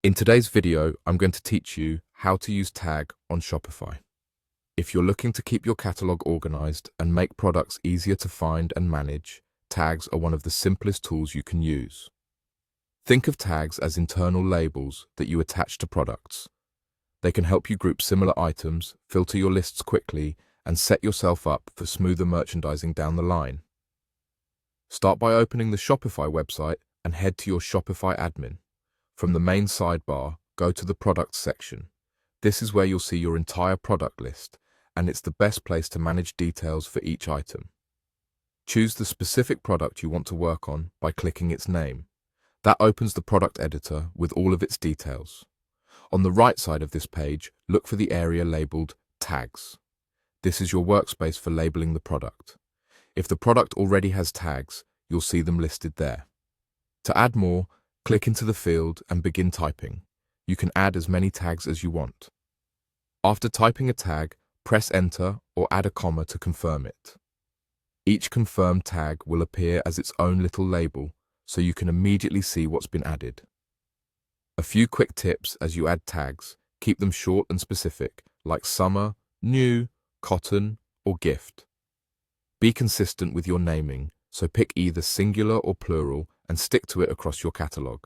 In today's video, I'm going to teach you how to use tag on Shopify. If you're looking to keep your catalog organized and make products easier to find and manage, tags are one of the simplest tools you can use. Think of tags as internal labels that you attach to products. They can help you group similar items, filter your lists quickly, and set yourself up for smoother merchandising down the line. Start by opening the Shopify website and head to your Shopify admin. From the main sidebar, go to the Products section. This is where you'll see your entire product list, and it's the best place to manage details for each item. Choose the specific product you want to work on by clicking its name. That opens the product editor with all of its details. On the right side of this page, look for the area labeled Tags. This is your workspace for labeling the product. If the product already has tags, you'll see them listed there. To add more, click into the field and begin typing. You can add as many tags as you want. After typing a tag, press Enter or add a comma to confirm it. Each confirmed tag will appear as its own little label, so you can immediately see what's been added. A few quick tips as you add tags: keep them short and specific, like summer, new, cotton, or gift. Be consistent with your naming, so pick either singular or plural and stick to it across your catalog.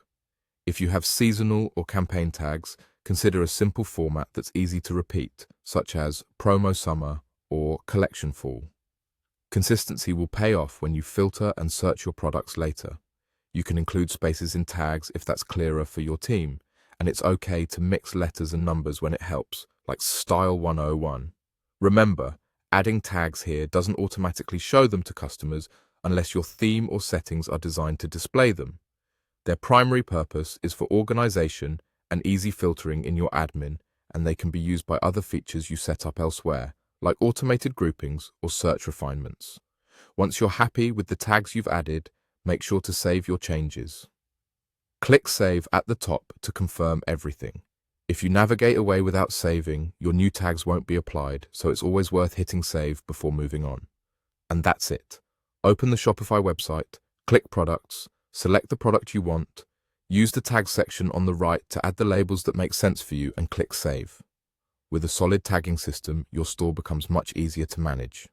If you have seasonal or campaign tags, consider a simple format that's easy to repeat, such as promo summer or collection fall. Consistency will pay off when you filter and search your products later. You can include spaces in tags if that's clearer for your team, and it's okay to mix letters and numbers when it helps, like Style 101. Remember, adding tags here doesn't automatically show them to customers unless your theme or settings are designed to display them. Their primary purpose is for organization and easy filtering in your admin, and they can be used by other features you set up elsewhere, like automated groupings or search refinements. Once you're happy with the tags you've added, make sure to save your changes. Click Save at the top to confirm everything. If you navigate away without saving, your new tags won't be applied, so it's always worth hitting save before moving on. And that's it. Open the Shopify website, click Products, select the product you want, use the tag section on the right to add the labels that make sense for you, and click Save. With a solid tagging system, your store becomes much easier to manage.